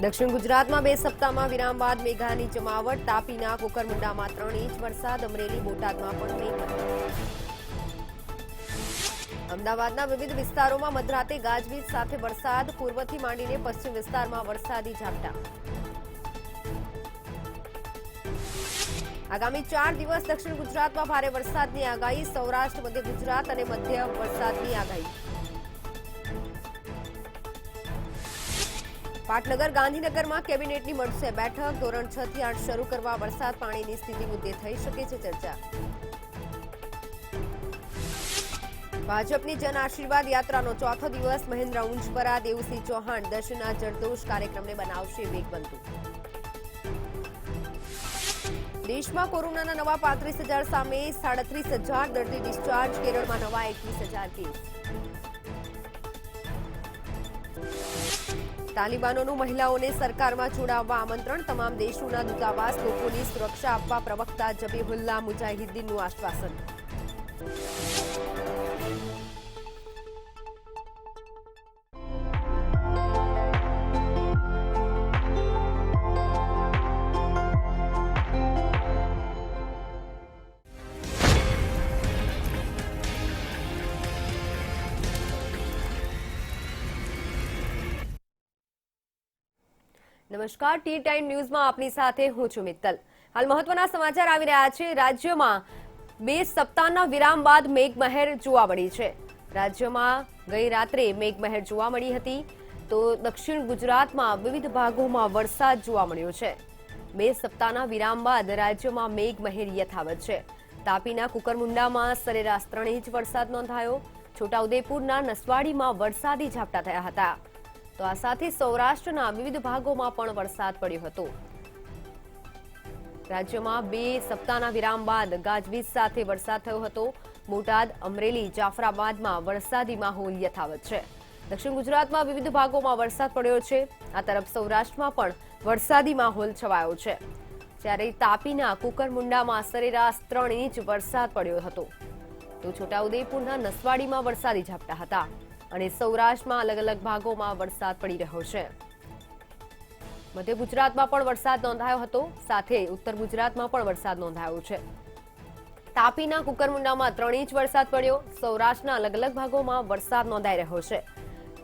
દક્ષિણ ગુજરાતમાં 2 સપ્તાહમાં વિરામ બાદ મેઘાની જમાવટ. તાપીના કુકરમુંડામાં 3 ઇંચ વરસાદ. અમરેલી, બોટાદમાં પણ મેઘમહેર. અમદાવાદના વિવિધ વિસ્તારોમાં મધરાતે ગાજવીજ સાથે વરસાદ. પૂર્વથી માંડીને પશ્ચિમ વિસ્તારમાં વરસાદી ઝાપટા. આગામી 4 દિવસ દક્ષિણ ગુજરાતમાં ભારે વરસાદની આગાહી. સૌરાષ્ટ્ર, મધ્ય ગુજરાત અને મધ્ય વરસાદની આગાહી. પાટનગર, ગાંધીનગરમાં કેબિનેટની મળશે બેઠક. ધોરણ 6 થી 8 શરૂ કરવા વરસાદ પાણીની સ્થિતિ મુદ્દે થઈ શકે છે ચર્ચા. ભાજપની જન આશીર્વાદ યાત્રાનો ચોથો દિવસ. મહેન્દ્ર ઉંજપરા, દેવસિંહ ચૌહાણ દર્શના જરદોષ કાર્યક્રમને બનાવશે વેગવંતુ. દેશમાં કોરોનાના નવા 35,000 સામે 37,000 દર્દી ડિસ્ચાર્જ. કેરળમાં નવા 21,000 કેસ. તાલિબાનોનું મહિલાઓને સરકારમાં જોડાવવા આમંત્રણ. તમામ દેશોના દૂતાવાસ લોકોની સુરક્ષા આપવા પ્રવક્તા જબીહુલ્લાહ મુજાહિદ્દીનનું આશ્વાસન. નમસ્કાર, ટી ટાઈમ ન્યૂઝમાં આપની સાથે હું છું મિત્તલ. હાલ મહત્વના સમાચાર આવી રહ્યા છે. રાજ્યમાં 2 સપ્તાહના વિરામ બાદ મેઘમહેર જોવા મળી છે. રાજ્યમાં ગઈ રાત્રે મેઘમહેર જોવા મળી હતી, તો દક્ષિણ ગુજરાતમાં વિવિધ ભાગોમાં વરસાદ જોવા મળ્યો છે. 2 સપ્તાહના વિરામ બાદ રાજ્યમાં મેઘમહેર યથાવત છે. તાપીના કુકરમુંડામાં સરેરાશ 3 ઇંચ વરસાદ નોંધાયો. છોટાઉદેપુરના નસવાડીમાં વરસાદી ઝાપટા થયા હતા. તો આ સાથે સૌરાષ્ટ્રના વિવિધ ભાગોમાં પણ વરસાદ પડ્યો હતો. રાજ્યમાં 2 સપ્તાહના વિરામ બાદ ગાજવીજ સાથે વરસાદ થયો હતો. બોટાદ, અમરેલી, જાફરાબાદમાં વરસાદી માહોલ યથાવત છે. દક્ષિણ ગુજરાતમાં વિવિધ ભાગોમાં વરસાદ પડ્યો છે. આ તરફ સૌરાષ્ટ્રમાં પણ વરસાદી માહોલ છવાયો છે. જ્યારે તાપીના કુકરમુંડામાં સરેરાશ 3 ઇંચ વરસાદ પડ્યો હતો. તો છોટાઉદેપુરના નસવાડીમાં વરસાદી ઝાપટા હતા. અને સૌરાષ્ટ્રમાં અલગ અલગ ભાગોમાં વરસાદ પડી રહ્યો છે. મધ્ય ગુજરાતમાં પણ વરસાદ નોંધાયો હતો. સાથે ઉત્તર ગુજરાતમાં પણ વરસાદ નોંધાયો છે. તાપીના કુકરમુંડામાં 3 ઇંચ વરસાદ પડ્યો. સૌરાષ્ટ્રના અલગ અલગ ભાગોમાં વરસાદ નોંધાઈ રહ્યો છે.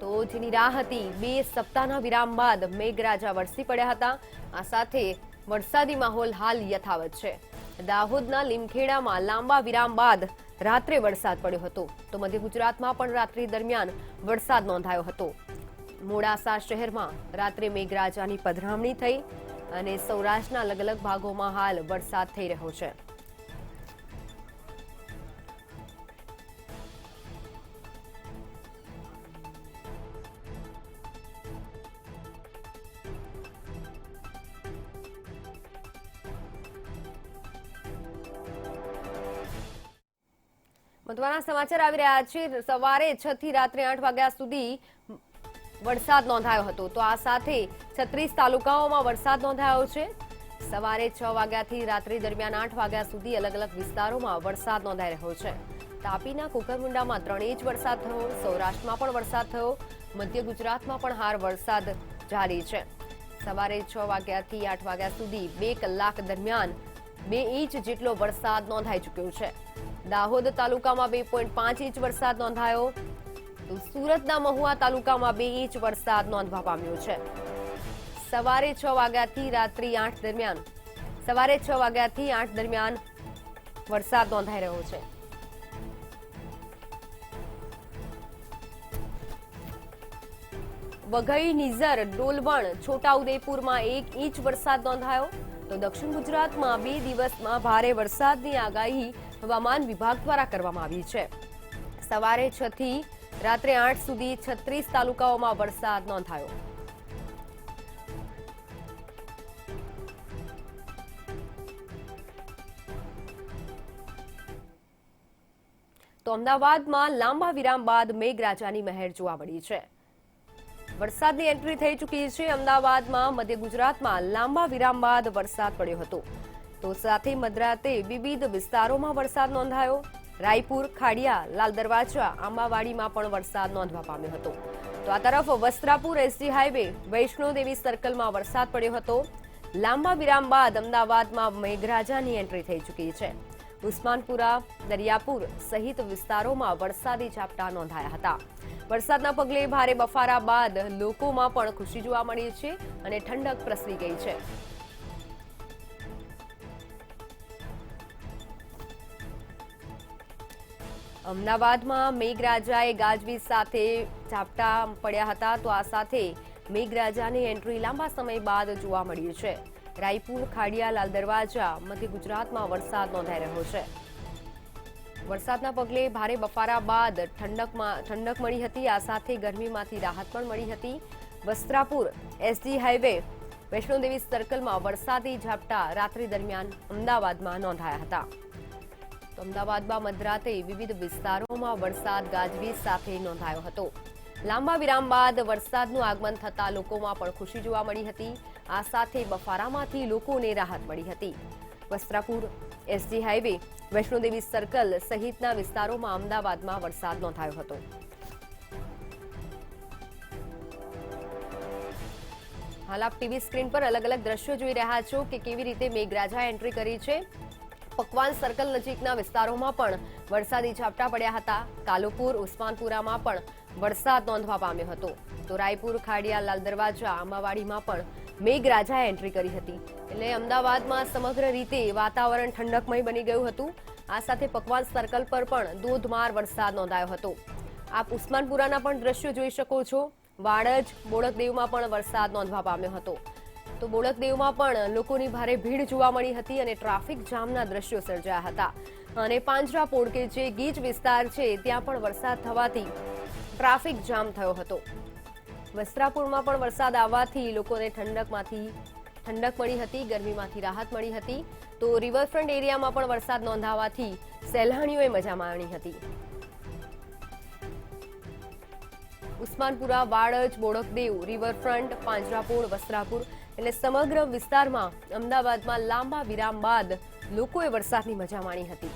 તો જેની રાહ હતી, 2 સપ્તાહના વિરામ બાદ મેઘરાજા વરસી પડ્યા હતા. આ સાથે વરસાદી માહોલ હાલ યથાવત છે. દાહોદના લીમખેડામાં લાંબા વિરામ બાદ રાત્રે વરસાદ પડ્યો હતો. તો મધ્ય ગુજરાતમાં પણ રાત્રિ દરમિયાન વરસાદ નોંધાયો હતો. મોડાસા શહેરમાં રાત્રે મેઘરાજાની પધરામણી થઈ અને સૌરાષ્ટ્રના અલગ અલગ ભાગોમાં હાલ વરસાદ થઈ રહ્યો છે. મહત્વના સમાચાર આવી રહ્યા છે. સવારે 6 થી રાત્રે 8 વાગ્યા સુધી વરસાદ નોંધાયો હતો. તો આ સાથે 36 તાલુકાઓમાં વરસાદ નોંધાયો છે. સવારે 6 વાગ્યાથી રાત્રે દરમિયાન 8 વાગ્યા સુધી અલગ અલગ વિસ્તારોમાં વરસાદ નોંધાઈ રહ્યો છે. તાપીના કુકરમુંડામાં 3 ઇંચ વરસાદ થયો. સૌરાષ્ટ્રમાં પણ વરસાદ થયો. મધ્ય ગુજરાતમાં પણ હાલ વરસાદ જારી છે. સવારે 6 વાગ્યાથી 8 વાગ્યા સુધી 2 કલાક દરમિયાન 2 ઇંચ જેટલો વરસાદ નોંધાઈ ચૂક્યો છે. દાહોદ તાલુકામાં 2.5 ઇંચ વરસાદ નોંધાયો. તો સુરતના મહુવા તાલુકામાં 2 ઇંચ વરસાદ નોંધવા પામ્યો છે. સવારે 6 વાગ્યાથી રાત્રે 8 દરમિયાન વરસાદ નોંધાઈ રહ્યો છે. વઘઈ, નિઝર, ડોલવણ, છોટાઉદેપુરમાં 1 ઇંચ વરસાદ નોંધાયો. તો દક્ષિણ ગુજરાતમાં 2 દિવસમાં ભારે વરસાદની આગાહી હવામાન વિભાગ દ્વારા કરવામાં આવી છે. સવારે 6 થી રાત્રે 8 સુધી 36 તાલુકાઓમાં વરસાદ નોંધાયો. તો અમદાવાદમાં લાંબા વિરામ બાદ મેઘરાજાની મહેર જોવા મળી છે. વરસાદની એન્ટ્રી થઈ ચૂકી છે. અમદાવાદમાં, મધ્ય ગુજરાતમાં લાંબા વિરામ બાદ વરસાદ પડ્યો હતો. તો સાથે મધરાતે વિવિધ વિસ્તારોમાં વરસાદ નોંધાયો. રાયપુર, ખાડિયા, લાલ દરવાજા, આંબાવાડીમાં પણ વરસાદ નોંધવા પામ્યો હતો. તો આ તરફ વસ્ત્રાપુર એસજી હાઈવે વૈષ્ણોદેવી સર્કલમાં વરસાદ પડ્યો હતો. લાંબા વિરામ બાદ અમદાવાદમાં મેઘરાજાની એન્ટ્રી થઈ ચૂકી છે. ઉસ્માનપુરા, દરિયાપુર સહિત વિસ્તારોમાં વરસાદી ઝાપટા નોંધાયા હતા. વરસાદના પગલે ભારે બફારા બાદ લોકોમાં પણ ખુશી જોવા મળી છે અને ઠંડક પ્રસરી ગઈ છે. અમદાવાદમાં મેઘરાજાએ ગાજવીજ સાથે ઝાપટા પડ્યા હતા. તો આ સાથે મેઘરાજાની એન્ટ્રી લાંબા સમય બાદ જોવા મળી છે. રાયપુર, ખાડિયા, લાલ દરવાજા, મધ્ય ગુજરાતમાં વરસાદ નોંધાઈ રહ્યો છે. વરસાદના પગલે ભારે બફારા બાદ ઠંડક મળી હતી. આ સાથે ગરમીમાંથી રાહત પણ મળી હતી. વસ્ત્રાપુર એસજી હાઈવે વૈષ્ણોદેવી સર્કલમાં વરસાદી ઝાપટા રાત્રિ દરમિયાન અમદાવાદમાં નોંધાયા હતા. તો અમદાવાદમાં મધરાતે વિવિધ વિસ્તારોમાં વરસાદ ગાજવીજ સાથે નોંધાયો હતો. લાંબા વિરામ બાદ વરસાદનું આગમન થતા લોકોમાં પણ ખુશી જોવા મળી હતી. આ સાથે બફારામાંથી લોકોને રાહત મળી હતી. Vastrapur SG highway Vaishnodevi circle સહિતના વિસ્તારોમાં અમદાવાદમાં વરસાદ નોંધાયો હતો. હાલ આપ ટીવી સ્ક્રીન પર અલગ અલગ દ્રશ્યો જોઈ રહ્યા છો કે કેવી રીતે મેઘરાજા એન્ટ્રી કરી છે. પકવાન સર્કલ નજીકના વિસ્તારોમાં પણ વરસાદી ઝાપટા પડ્યા હતા. કાલુપુર, ઉસ્માનપુરામાં પણ વરસાદ નોંધવા પામ્યો હતો. તો રાયપુર, ખાડિયા, લાલ દરવાજા, આંબાવાડીમાં પણ મેઘરાજાએ એન્ટ્રી કરી હતી. એટલે અમદાવાદમાં સમગ્ર રીતે વાતાવરણ ઠંડકમય બની ગયું હતું. આ સાથે પકવાન સર્કલ પર પણ ધોધમાર વરસાદ નોંધાયો હતો. આપ ઉસ્માનપુરાના પણ દ્રશ્યો જોઈ શકો છો. વાડજ, બોડકદેવમાં પણ વરસાદ નોંધવા પામ્યો હતો. તો બોડકદેવમાં પણ લોકોની ભારે ભીડ જોવા મળી હતી અને ટ્રાફિક જામના દ્રશ્યો સર્જાયા હતા. અને પાંજરાપોળ કે જે ગીચ વિસ્તાર છે ત્યાં પણ વરસાદ થવાથી ટ્રાફિક જામ થયો હતો. વસ્ત્રાપુરમાં પણ વરસાદ આવવાથી લોકોને ઠંડક મળી હતી, ગરમીમાંથી રાહત મળી હતી. તો રિવરફ્રન્ટ એરિયામાં પણ વરસાદ નોંધાવાથી સહેલાણીઓએ મજા માણી હતી. ઉસ્માનપુરા, વાડજ, બોડકદેવ, રિવરફ્રન્ટ, પાંજરાપોળ, વસ્ત્રાપુર એટલે સમગ્ર વિસ્તારમાં અમદાવાદમાં લાંબા વિરામ બાદ લોકોએ વરસાદની મજા માણી હતી.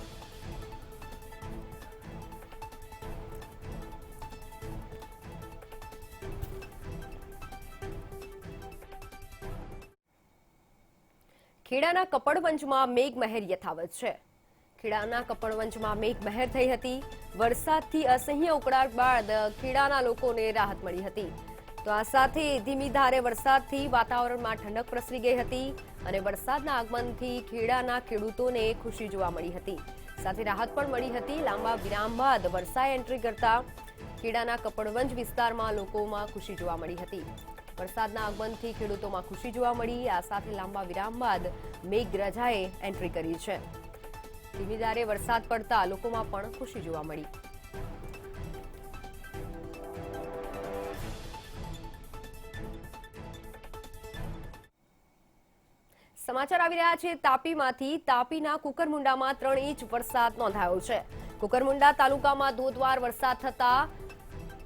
ખેડાના કપડવંજમાં મેઘમહેર યથાવત છે. ખેડાના કપડવંજમાં મેઘમહેર થઈ હતી. વરસાદથી અસહ્ય ઉકળાટ બાદ ખેડાના લોકોને રાહત મળી હતી. તો આ સાથે ધીમી ધારે વરસાદથી વાતાવરણમાં ઠંડક પ્રસરી ગઈ હતી અને વરસાદના આગમનથી ખેડાના ખેડૂતોને ખુશી જોવા મળી હતી. સાથે રાહત પણ મળી હતી. લાંબા વિરામ બાદ વરસાદે એન્ટ્રી કરતા ખેડાના કપડવંજ વિસ્તારમાં લોકોમાં ખુશી જોવા મળી હતી. વરસાદના આગમનથી ખેડૂતોમાં ખુશી જોવા મળી. આ સાથે લાંબા વિરામ બાદ મેઘરાજાએ એન્ટ્રી કરી છે. ધીમી ધારે વરસાદ પડતા લોકોમાં પણ ખુશી જોવા મળી. સમાચાર આવી રહ્યા છે તાપીમાંથી. તાપીના કુકરમુંડામાં 3 ઇંચ વરસાદ નોંધાયો છે. કુકરમુંડા તાલુકામાં ધોધમાર વરસાદ થતા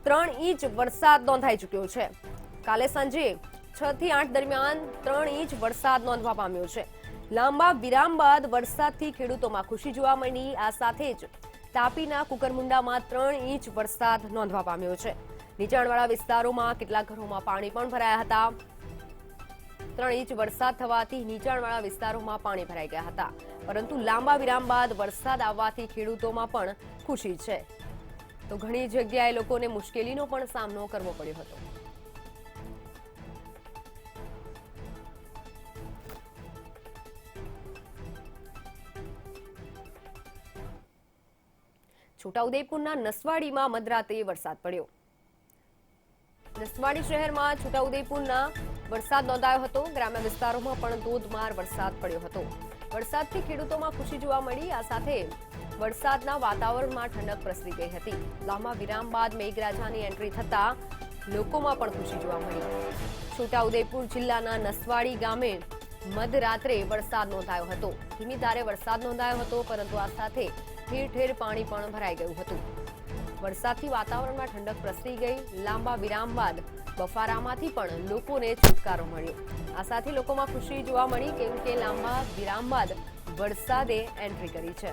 3 ઇંચ વરસાદ નોંધાઈ ચૂક્યો છે. કાલે સાંજે 6 થી 8 દરમિયાન 3 ઇંચ વરસાદ નોંધવા પામ્યો છે. લાંબા વિરામ બાદ વરસાદથી ખેડૂતોમાં ખુશી જોવા મળી. આ સાથે જ તાપીના કુકરમુંડામાં 3 ઇંચ વરસાદ નોંધવા પામ્યો છે. નીચાણવાળા વિસ્તારોમાં કેટલાક ઘરોમાં પાણી પણ ભરાયા હતા. 3 ઇંચ વરસાદ થવાથી નીચાણવાળા વિસ્તારોમાં પાણી ભરાઈ ગયા હતા. પરંતુ લાંબા વિરામ બાદ વરસાદ આવવાથી ખેડૂતોમાં પણ ખુશી છે. તો ઘણી જગ્યાએ લોકોને મુશ્કેલીનો પણ સામનો કરવો પડ્યો હતો. છોટાઉદેપુરના નસવાડીમાં મધરાતે વરસાદ પડ્યો. નસવાડી શહેરમાં છોટાઉદેપુરના વરસાદ નોંધાયો હતો. ગ્રામ્ય વિસ્તારોમાં પણ ધોધમાર વરસાદ પડ્યો હતો. વરસાદથી ખેડૂતોમાં ખુશી જોવા મળી. આ સાથે વરસાદના વાતાવરણમાં ઠંડક પ્રસરી ગઈ હતી. લાંબા વિરામ બાદ મેઘરાજાની એન્ટ્રી થતા લોકોમાં પણ ખુશી જોવા મળી. છોટાઉદેપુર જિલ્લાના નસવાડી ગામે મધરાત્રે વરસાદ નોંધાયો હતો. ધીમી ધારે વરસાદ નોંધાયો હતો, પરંતુ આ સાથે ઠેર ઠેર પાણી પણ ભરાઈ ગયું હતું. વરસાદથી વાતાવરણમાં ઠંડક પ્રસરી ગઈ. લાંબા વિરામ બાદ બફારામાંથી પણ લોકોને છુટકારો મળ્યો. આ સાથે લોકોમાં ખુશી જોવા મળી, કેમ કે લાંબા વિરામ બાદ વરસાદે એન્ટ્રી કરી છે.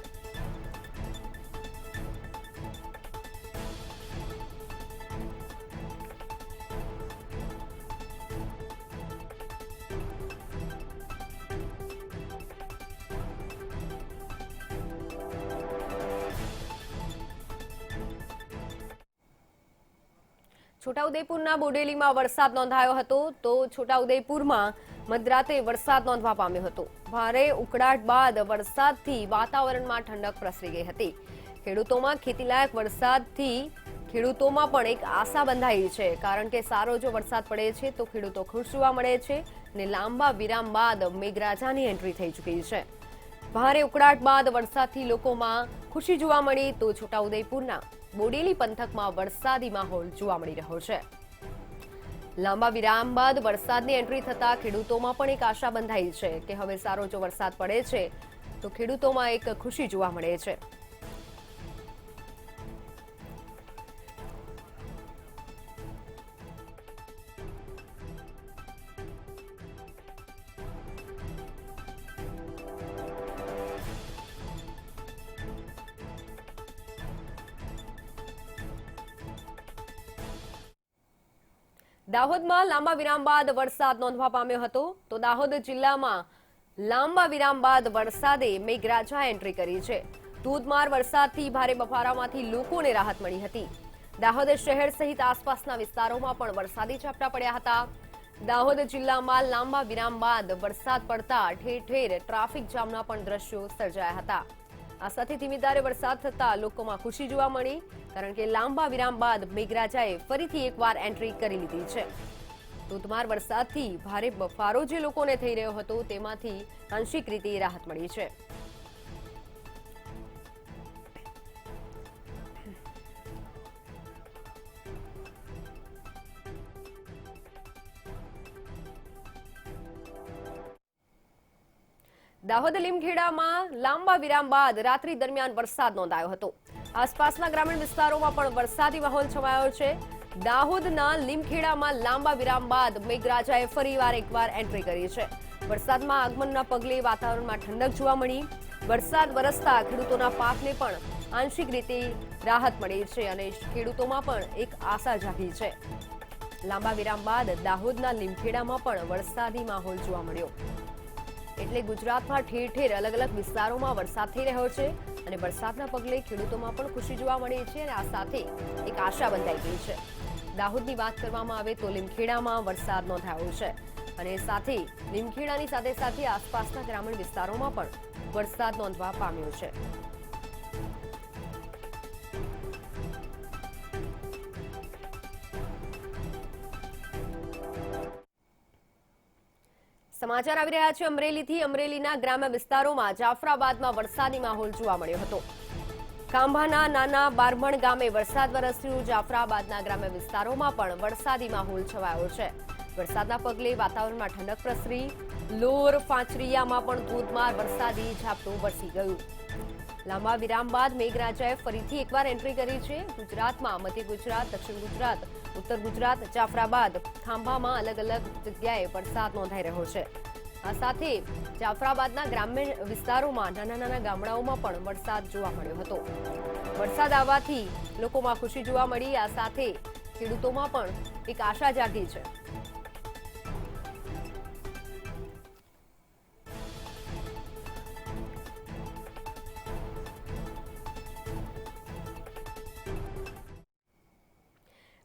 છોટાઉદેપુરના બોડેલીમાં વરસાદ નોંધાયો હતો તો છોટાઉદેપુરમાં મધરાતે વરસાદ નોંધવા પામ્યો હતો। ભારે ઉકળાટ બાદ વરસાદથી વાતાવરણમાં ઠંડક પ્રસરી ગઈ હતી। ખેડૂતોમાં ખેતીલાયક વરસાદથી ખેડૂતોમાં પણ એક આશા બંધાઈ છે, કારણ કે સારો જો વરસાદ પડે છે તો ખેડૂતો ખુશ જોવા મળે છે અને લાંબા વિરામ બાદ મેઘરાજાની એન્ટ્રી થઈ ચૂકી છે। ભારે ઉકળાટ બાદ વરસાદથી લોકોમાં ખુશી જોવા મળી તો છોટાઉદેપુરના બોડેલી પંથકમાં વરસાદી માહોલ જોવા મળી રહ્યો છે। લાંબા વિરામ બાદ વરસાદની એન્ટ્રી થતા ખેડૂતોમાં પણ એક આશા બંધાઈ છે કે હવે સારો જો વરસાદ પડે છે તો ખેડૂતોમાં એક ખુશી જોવા મળે છે। દાહોદમાં લાંબા વિરામ બાદ વરસાદ નોંધવા પામ્યો હતો તો દાહોદ જિલ્લામાં લાંબા વિરામ બાદ વરસાદે મેઘરાજા એન્ટ્રી કરી છે। ધોધમાર વરસાદથી ભારે બફારામાંથી લોકોને રાહત મળી હતી। દાહોદ શહેર સહિત આસપાસના વિસ્તારોમાં પણ વરસાદી ઝાપટા પડ્યા હતા। દાહોદ જિલ્લામાં લાંબા વિરામ બાદ વરસાદ પડતા ઠેર ઠેર ટ્રાફિક જામના પણ દ્રશ્યો સર્જાયા હતા। આ સાથે ધીમી ધારે વરસાદ થતા લોકોમાં ખુશી જોવા મળી, કારણ કે લાંબા વિરામ બાદ મેઘરાજાએ ફરીથી એકવાર એન્ટ્રી કરી લીધી છે। ધોધમાર વરસાદથી ભારે બફારો જે લોકોને થઈ રહ્યો હતો તેમાંથી આંશિક રીતે રાહત મળી છે। દાહોદ લીમખેડામાં લાંબા વિરામ બાદ રાત્રિ દરમિયાન વરસાદ નોંધાયો હતો। આસપાસના ગ્રામીણ વિસ્તારોમાં પણ વરસાદી માહોલ છવાયો છે। દાહોદના લીમખેડામાં લાંબા વિરામ બાદ મેઘરાજાએ ફરીવાર એકવાર એન્ટ્રી કરી છે। વરસાદમાં આગમનના પગલે વાતાવરણમાં ઠંડક જોવા મળી। વરસાદ વરસતા ખેડૂતોના પાકને પણ આંશિક રીતે રાહત મળી છે અને ખેડૂતોમાં પણ એક આશા જાગી છે। લાંબા વિરામ બાદ દાહોદના લીમખેડામાં પણ વરસાદી માહોલ જોવા મળ્યો, એટલે ગુજરાતમાં ઠેર ઠેર અલગ અલગ વિસ્તારોમાં વરસાદ થઈ રહ્યો છે અને વરસાદના પગલે ખેડૂતોમાં પણ ખુશી જોવા મળી છે અને આ સાથે એક આશા બંધાઈ ગઈ છે। દાહોદની વાત કરવામાં આવે તો લીમખેડામાં વરસાદ નોંધાયો છે અને સાથે લીમખેડાની સાથે સાથે આસપાસના ગ્રામીણ વિસ્તારોમાં પણ વરસાદ નોંધવા પામ્યો છે। સમાચાર આવી રહ્યા છે અમરેલીથી। અમરેલીના ગ્રામ્ય વિસ્તારોમાં જાફરાબાદમાં વરસાદી માહોલ જોવા મળ્યો હતો। ખાંભાના નાના બારમણ ગામે વરસાદ વરસ્યો। જાફરાબાદના ગ્રામ્ય વિસ્તારોમાં પણ વરસાદી માહોલ છવાયો છે। વરસાદના પગલે વાતાવરણમાં ઠંડક પ્રસરી। લોર ફાંચરિયામાં પણ ધોધમાર વરસાદી ઝાપટું વરસી ગયું। લાંબા વિરામ બાદ મેઘરાજાએ ફરીથી એકવાર એન્ટ્રી કરી છે। ગુજરાતમાં મધ્ય ગુજરાત, દક્ષિણ ગુજરાત, ઉત્તર ગુજરાત, જાફરાબાદ, ખાંભામાં અલગ અલગ જગ્યાએ વરસાદ નોંધાઈ રહ્યો છે। આ સાથે જાફરાબાદના ગ્રામ્ય વિસ્તારોમાં નાના નાના ગામડાઓમાં પણ વરસાદ જોવા મળ્યો હતો। વરસાદ આવવાથી લોકોમાં ખુશી જોવા મળી। આ સાથે ખેડૂતોમાં પણ એક આશા જાગી છે।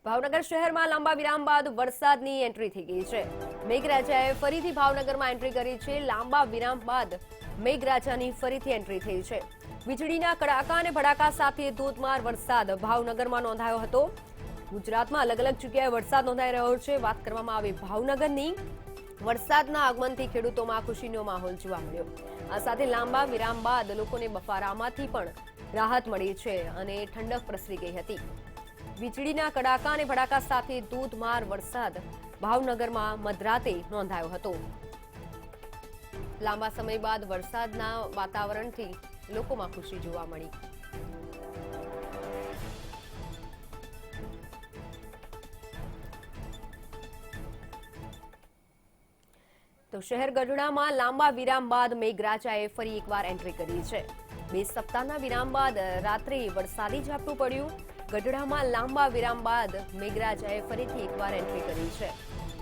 ભાવનગર શહેરમાં લાંબા વિરામ બાદ વરસાદની એન્ટ્રી થઈ ગઈ છે। મેઘરાજાએ ફરીથી ભાવનગરમાં એન્ટ્રી કરી છે। લાંબા વિરામ બાદ મેઘરાજાની ફરીથી એન્ટ્રી થઈ છે। વીજળીના કડાકા અને ભડાકા સાથે ધોધમાર વરસાદ ભાવનગરમાં નોંધાયો હતો। ગુજરાતમાં અલગ અલગ જગ્યાએ વરસાદ નોંધાઈ રહ્યો છે। વાત કરવામાં આવે ભાવનગરની, વરસાદના આગમનથી ખેડૂતોમાં ખુશીનો માહોલ જોવા મળ્યો। આ સાથે લાંબા વિરામ બાદ લોકોને બફારામાંથી પણ રાહત મળી છે અને ઠંડક પ્રસરી ગઈ હતી। વીજળીના કડાકા અને ભડાકા સાથે ધોધમાર વરસાદ ભાવનગરમાં મધરાતે નોંધાયો હતો। લાંબા સમય બાદ વરસાદના વાતાવરણથી લોકોમાં ખુશી જોવા મળી। તો શહેર ગઢડામાં લાંબા વિરામ બાદ મેઘરાજાએ ફરી એકવાર એન્ટ્રી કરી છે। 2 સપ્તાહના વિરામ બાદ રાત્રે વરસાદી ઝાપટું પડ્યું। ગઢડામાં લાંબા વિરામ બાદ મેઘરાજાએ ફરીથી એકવાર એન્ટ્રી કરી છે।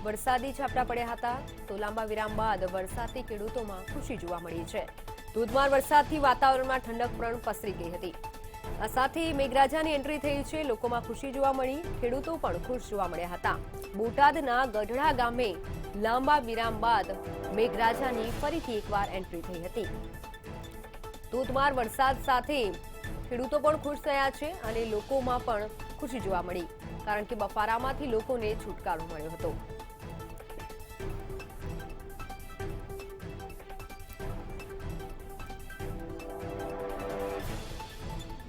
વરસાદી ઝાપટા પડ્યા હતા તો લાંબા વિરામ બાદ વરસાદથી ખેડૂતોમાં ખુશી જોવા મળી છે। ધોધમાર વરસાદથી વાતાવરણમાં ઠંડક પણ પ્રસરી ગઈ હતી। આ સાથે મેઘરાજાની એન્ટ્રી થઈ છે, લોકોમાં ખુશી જોવા મળી, ખેડૂતો પણ ખુશ જોવા મળ્યા હતા. બોટાદના ગઢડા ગામે લાંબા વિરામ બાદ મેઘરાજાની ફરીથી એકવાર એન્ટ્રી થઈ હતી. ધોધમાર વરસાદ સાથે ખેડૂતો પણ ખુશ થયા છે અને લોકોમાં પણ ખુશી જોવા મળી, કારણ કે બફારામાંથી લોકોને છુટકારો મળ્યો હતો.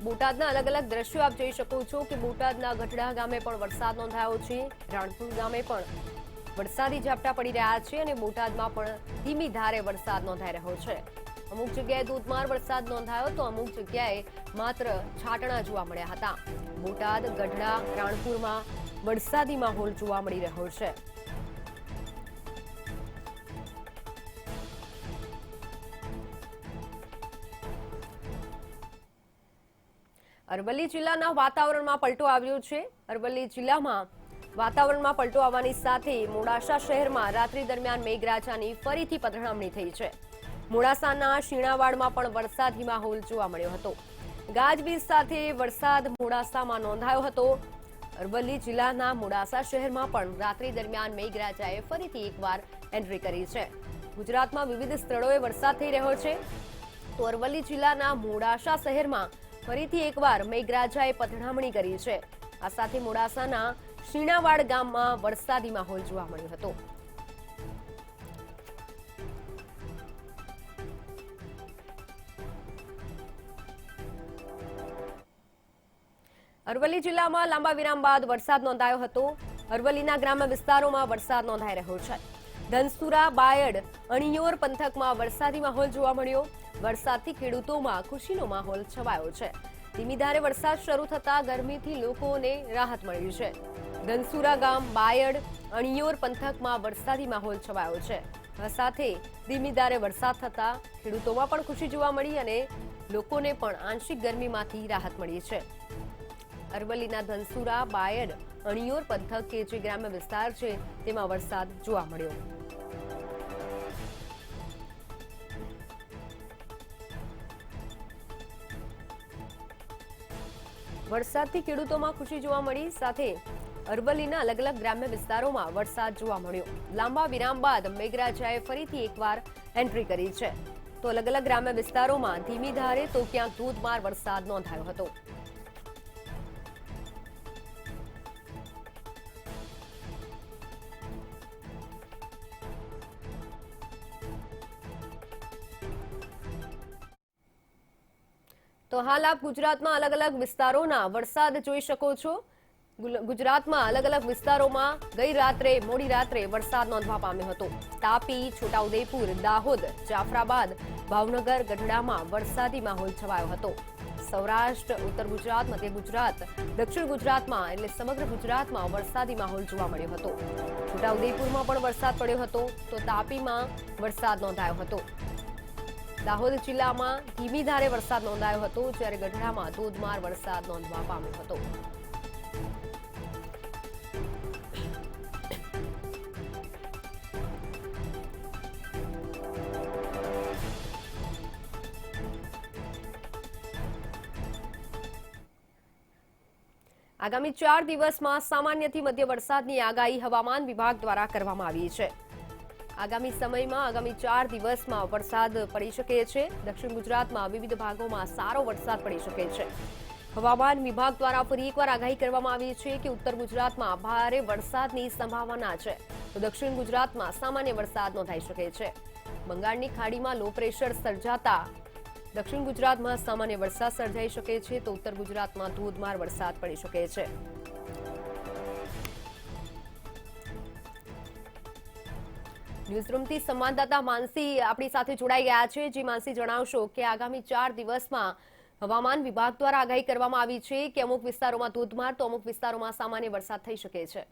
બોટાદના અલગ અલગ દ્રશ્યો આપ જોઈ શકો છો કે બોટાદના ગઢડા ગામે પણ વરસાદ નોંધાયો છે, રાણપુર ગામે પણ વરસાદી ઝાપટા પડી રહ્યા છે અને બોટાદમાં પણ ધીમી ધારે વરસાદ નોંધાઈ રહ્યો છે. અમુક જગ્યાએ ધોધમાર વરસાદ નોંધાયો તો અમુક જગ્યાએ માત્ર છાંટણા જોવા મળ્યા હતા. બોટાદ, ગઢડા, રાણપુરમાં વરસાદી માહોલ જોવા મળી રહ્યો છે. અરવલ્લી જિલ્લાના વાતાવરણમાં પલટો આવ્યો છે. અરવલ્લી જિલ્લામાં વાતાવરણમાં પલટો આવવાની સાથે મોડાસા શહેરમાં રાત્રિ દરમિયાન મેઘરાજાની ફરીથી પધરામણી થઈ છે. મોડાસાના શીણાવાડમાં પણ વરસાદી માહોલ જોવા મળ્યો હતો. ગાજવીજ સાથે વરસાદ મોડાસામાં નોંધાયો હતો. અરવલ્લી જિલ્લાના મોડાસા શહેરમાં પણ રાત્રિ દરમિયાન મેઘરાજાએ ફરીથી એકવાર એન્ટ્રી કરી છે. ગુજરાતમાં વિવિધ સ્થળોએ વરસાદ થઈ રહ્યો છે, તો અરવલ્લી જિલ્લાના મોડાસા શહેરમાં ફરીથી એકવાર મેઘરાજાએ પધરામણી કરી છે. આ સાથે મોડાસાના શીણાવાડ ગામમાં વરસાદી માહોલ જોવા મળ્યો હતો. અરવલ્લી જિલ્લામાં લાંબા વિરામ બાદ વરસાદ નોંધાયો હતો. અરવલ્લીના ગ્રામ્ય વિસ્તારોમાં વરસાદ નોંધાઈ રહ્યો છે. ધનસુરા, બાયડ, અણિયોર પંથકમાં વરસાદી માહોલ જોવા મળ્યો. વરસાદથી ખેડૂતોમાં ખુશીનો માહોલ છવાયો છે. ધીમી ધારે વરસાદ શરૂ થતા ગરમીથી લોકોને રાહત મળી છે. ધનસુરા ગામ, બાયડ, અણિયોર પંથકમાં વરસાદી માહોલ છવાયો છે. સાથે ધીમી ધારે વરસાદ થતા ખેડૂતોમાં પણ ખુશી જોવા મળી અને લોકોને પણ આંશિક ગરમીમાંથી રાહત મળી છે. અરવલ્લીના ધનસુરા, બાયડ, અણિયોર પંથક કે જે ગ્રામ્ય વિસ્તાર છે તેમાં વરસાદ જોવા મળ્યો. વરસાદથી ખેડૂતોમાં ખુશી જોવા મળી, સાથે અરવલ્લીના અલગ અલગ ગ્રામ્ય વિસ્તારોમાં વરસાદ જોવા મળ્યો. લાંબા વિરામ બાદ મેઘરાજાએ ફરીથી એકવાર એન્ટ્રી કરી છે, તો અલગ અલગ ગ્રામ્ય વિસ્તારોમાં ધીમી ધારે તો ક્યાંક ધોધમાર વરસાદ નોંધાયો હતો. તો હાલ આપ ગુજરાતમાં અલગ અલગ વિસ્તારોના વરસાદ જોઈ શકો છો. ગુજરાતમાં અલગ અલગ વિસ્તારોમાં ગઈ રાત્રે, મોડી રાત્રે વરસાદ નોંધવા પામ્યો હતો. તાપી, છોટાઉદેપુર, દાહોદ, જાફરાબાદ, ભાવનગર, ગઢડામાં વરસાદી માહોલ છવાયો હતો. સૌરાષ્ટ્ર, ઉત્તર ગુજરાત, મધ્ય ગુજરાત, દક્ષિણ ગુજરાતમાં એટલે સમગ્ર ગુજરાતમાં વરસાદી માહોલ જોવા મળ્યો હતો. છોટાઉદેપુરમાં પણ વરસાદ પડ્યો હતો, તો તાપીમાં વરસાદ નોંધાયો હતો. દાહોદ જિલ્લામાં ધીમી ધારે વરસાદ નોંધાયો હતો, જ્યારે ગઢડામાં ધોધમાર વરસાદ નોંધવા પામ્યો હતો. આગામી 4 દિવસમાં સામાન્યથી મધ્ય વરસાદની આગાહી હવામાન વિભાગ દ્વારા કરવામાં આવી છે. આગામી સમયમાં આગામી 4 દિવસમાં વરસાદ પડી શકે છે. દક્ષિણ ગુજરાતમાં વિવિધ ભાગોમાં સારો વરસાદ પડી શકે છે. હવામાન વિભાગ દ્વારા ફરી એકવાર આગાહી કરવામાં આવી છે કે ઉત્તર ગુજરાતમાં ભારે વરસાદની સંભાવના છે, તો દક્ષિણ ગુજરાતમાં સામાન્ય વરસાદ નોંધાઈ શકે છે. બંગાળની ખાડીમાં લો પ્રેશર સર્જાતા દક્ષિણ ગુજરાતમાં સામાન્ય વરસાદ સર્જાઈ શકે છે, તો ઉત્તર ગુજરાતમાં ધોધમાર વરસાદ પડી શકે છે. ન્યૂઝરૂમથી સંવાદદાતા માનસી આપણી સાથે જોડાઈ ગયા છે. જે માનસી, જણાવશો કે આગામી 4 દિવસમાં હવામાન વિભાગ દ્વારા આગાહી કરવામાં આવી છે કે અમુક વિસ્તારોમાં ધોધમાર તો અમુક વિસ્તારોમાં સામાન્ય વરસાદ થઈ શકે છે.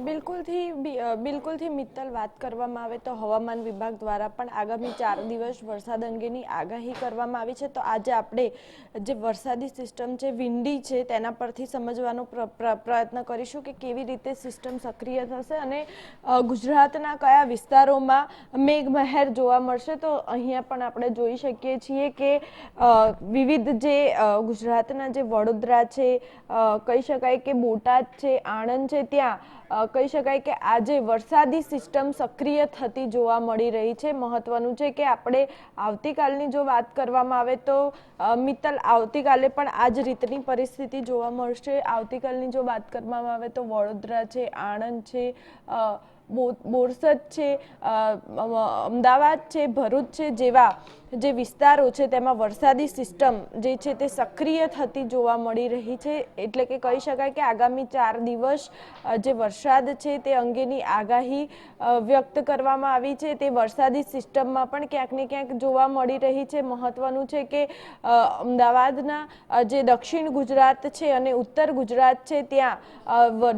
બિલકુલથી મિત્તલ વાત કરવામાં આવે તો હવામાન વિભાગ દ્વારા પણ આગામી 4 દિવસ વરસાદ અંગેની આગાહી કરવામાં આવી છે. તો આજે આપણે જે વરસાદી સિસ્ટમ છે વિંડી છે તેના પરથી સમજવાનો પ્રયત્ન કરીશું કે કેવી રીતે સિસ્ટમ સક્રિય થશે અને ગુજરાતના કયા વિસ્તારોમાં મેઘમહેર જોવા મળશે. તો અહીંયા પણ આપણે જોઈ શકીએ છીએ કે વિવિધ જે ગુજરાતના જે વડોદરા છે, કહી શકાય કે બોટાદ છે, આણંદ છે, ત્યાં કહી શકાય કે આજે વરસાદી સિસ્ટમ સક્રિય થતી જોવા મળી રહી છે. મહત્વનું છે કે આપણે આવતીકાલની જો વાત કરવામાં આવે તો મિત્તલ આવતીકાલે પણ આ જ રીતની પરિસ્થિતિ જોવા મળશે. આવતીકાલની જો વાત કરવામાં આવે તો વડોદરા છે, આણંદ છે, બોરસદ છે, અમદાવાદ છે, ભરૂચ છે જેવા જે વિસ્તારો છે તેમાં વરસાદી સિસ્ટમ જે છે તે સક્રિય થતી જોવા મળી રહી છે. એટલે કે કહી શકાય કે આગામી 4 દિવસ જે વરસાદ છે તે અંગેની આગાહી વ્યક્ત કરવામાં આવી છે. તે વરસાદી સિસ્ટમમાં પણ ક્યાંક ને ક્યાંક જોવા મળી રહી છે. મહત્વનું છે કે અમદાવાદના જે દક્ષિણ ગુજરાત છે અને ઉત્તર ગુજરાત છે ત્યાં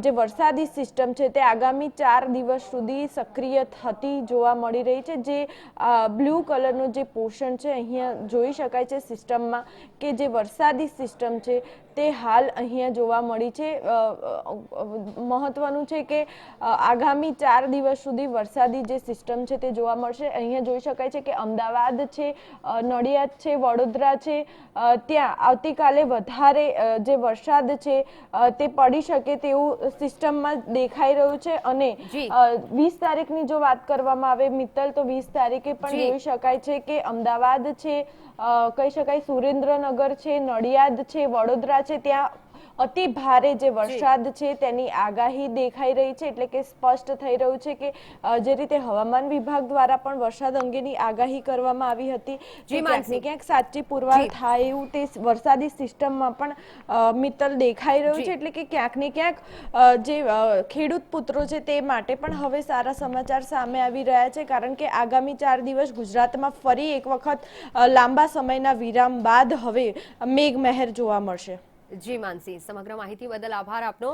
જે વરસાદી સિસ્ટમ છે તે આગામી 4 દિવસ સુધી સક્રિય થતી જોવા મળી રહી છે. જે બ્લુ કલરનો જે પોર્શન છે અહીંયા જોઈ શકાય છે સિસ્ટમમાં કે જે વરસાદી સિસ્ટમ છે તે હાલ અહીંયા જોવા મળી છે. મહત્વનું છે કે આગામી 4 દિવસ સુધી વરસાદી જે સિસ્ટમ છે તે જોવા મળશે. અહીંયા જોઈ શકાય છે કે અમદાવાદ છે, નડિયાદ છે, વડોદરા છે, ત્યાં આવતીકાલે વધારે જે વરસાદ છે તે પડી શકે તેવું સિસ્ટમમાં દેખાઈ રહ્યું છે. અને 20 તારીખની જો વાત કરવામાં આવે મિત્તલ તો 20 તારીખે પણ જોઈ શકાય છે કે અમદાવાદ છે, કહી શકાય સુરેન્દ્રનગર છે, નડિયાદ છે, વડોદરા છે, ત્યાં અતિ ભારે જે વરસાદ છે તેની આગાહી દેખાઈ રહી છે. એટલે કે સ્પષ્ટ થઈ રહ્યું છે કે જે રીતે હવામાન વિભાગ દ્વારા પણ વરસાદ અંગેની આગાહી કરવામાં આવી હતી જે ક્યાંક ને ક્યાંક સાચી પુરવાર થાય એવું તે વરસાદી સિસ્ટમમાં પણ મિત્તલ દેખાઈ રહ્યું છે. એટલે કે ક્યાંક ને ક્યાંક જે ખેડૂત પુત્રો છે તે માટે પણ હવે સારા સમાચાર સામે આવી રહ્યા છે. કારણ કે આગામી 4 દિવસ ગુજરાતમાં ફરી એક વખત લાંબા સમયના વિરામ બાદ હવે મેઘમહેર જોવા મળશે. જી માનસી, સમગ્ર માહિતી બદલ આભાર આપનો.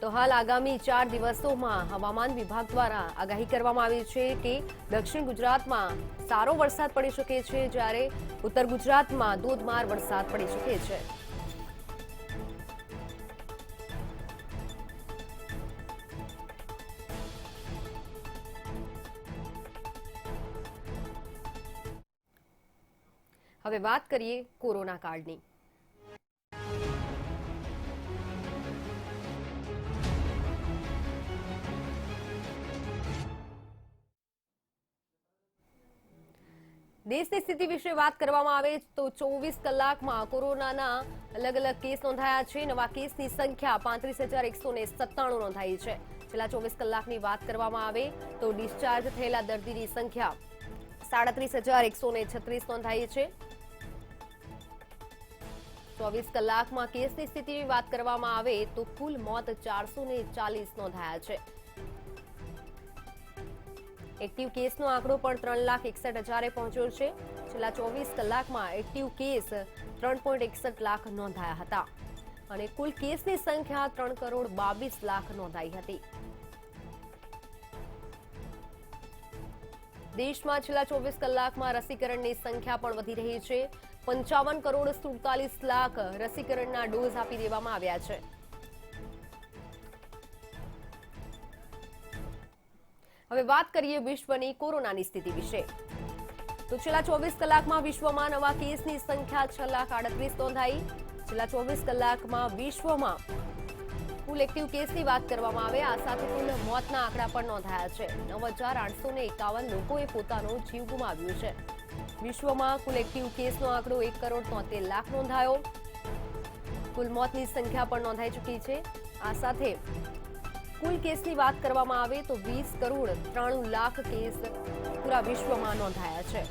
તો હાલ આગામી 4 દિવસોમાં હવામાન વિભાગ દ્વારા આગાહી કરવામાં આવી છે કે દક્ષિણ ગુજરાતમાં સારો વરસાદ પડી શકે છે, જ્યારે ઉત્તર ગુજરાતમાં ધોધમાર વરસાદ પડી શકે છે. હવે વાત કરીએ કોરોના કાળની. દેશની સ્થિતિ વિશે વાત કરવામાં આવે તો 24 કલાકમાં કોરોનાના અલગ અલગ કેસ નોંધાયા છે. નવા કેસની સંખ્યા 35,197 નોંધાઈ છે. છેલ્લા 24 કલાકની વાત કરવામાં આવે તો ડિસ્ચાર્જ થયેલા દર્દીની સંખ્યા 37,136 નોંધાઈ છે. 24 કલાકમાં કેસની સ્થિતિની વાત કરવામાં આવે તો કુલ મોત 440 નોંધાયા છે. એક્ટિવ કેસનો આંકડો પણ 3,61,000 પહોંચ્યો છે. છેલ્લા 24 કલાકમાં એક્ટિવ કેસ 3.61 લાખ નોંધાયા હતા અને કુલ કેસની સંખ્યા 3,22,00,000 નોંધાઈ હતી. દેશમાં છેલ્લા 24 કલાકમાં રસીકરણની સંખ્યા પણ વધી રહી છે. 55,47,00,000 રસીકરણના ડોઝ આપી દેવામાં આવ્યા છે. હવે વાત કરીએ વિશ્વની કોરોનાની સ્થિતિ વિશે. તો છેલ્લા 24 કલાકમાં વિશ્વમાં નવા કેસની સંખ્યા 6,38,00,000 નોંધાઈ. છેલ્લા 24 કલાકમાં વિશ્વમાં કુલ એક્ટિવ કેસની વાત કરવામાં આવે આ સાથે કુલ મોતના આંકડા પણ નોંધાયા છે. 9,851 લોકોએ પોતાનો જીવ ગુમાવ્યો છે. વિશ્વમાં કુલ એક્ટિવ કેસનો આંકડો 1,73,00,000 નોંધાયો. કુલ મોતની સંખ્યા પણ નોંધાઈ ચૂકી છે. આ સાથે કુલ કેસની વાત કરવામાં આવે તો 20,93,00,000 કેસ પૂરા વિશ્વમાં નોંધાયા છે.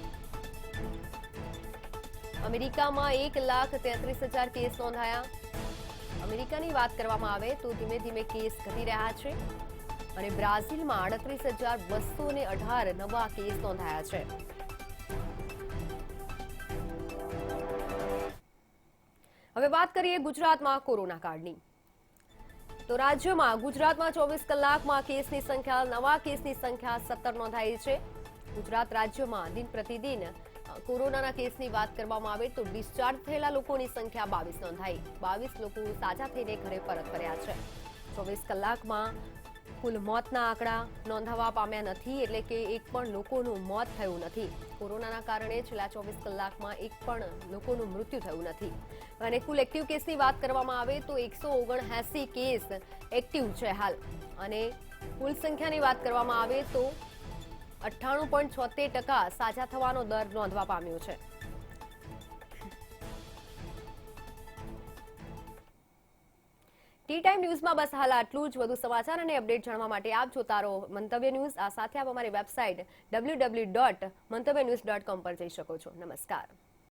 અમેરિકામાં 1,33,000 કેસ નોંધાયા. અમેરિકાની વાત કરવામાં આવે તો ધીમે ધીમે કેસ ઘટી રહ્યા છે અને બ્રાઝિલમાં 38,218 નવા કેસ નોંધાયા છે. હવે વાત કરીએ ગુજરાતમાં કોરોના કાળની. તો રાજ્યમાં ગુજરાતમાં 24 કલાકમાં કેસની સંખ્યા નવા કેસની સંખ્યા 17 નોંધાઈ છે. ગુજરાત રાજ્યમાં દિન પ્રતિદિન કોરોનાના કેસની વાત કરવામાં આવે તો ડિસ્ચાર્જ થયેલા લોકોની સંખ્યા 22 નોંધાઈ. 22 લોકો સાજા થઈને ઘરે પરત ફર્યા છે. 24 કલાકમાં કુલ મોતના આંકડા નોંધાવા પામ્યા નથી, એટલે કે એક પણ લોકોનું મોત થયું નથી. કોરોનાના કારણે છેલ્લા 24 કલાકમાં એક પણ લોકોનું મૃત્યુ થયું નથી. અને કુલ એક્ટિવ કેસની વાત કરવામાં આવે તો 179 કેસ એક્ટિવ છે હાલ. અને કુલ સંખ્યાની વાત કરવામાં આવે તો 98.76% સાજા થવાનો દર નોંધવા પામ્યો છે. ટી ટાઈમ ન્યૂઝમાં બસ હાલ આટલું જ. વધુ સમાચાર અને અપડેટ જાણવા માટે આપ જોતા રહો મંતવ્ય ન્યૂઝ. આ સાથે આપ અમારી વેબસાઇટ www.mantavynews.com પર જઈ શકો છો. નમસ્કાર.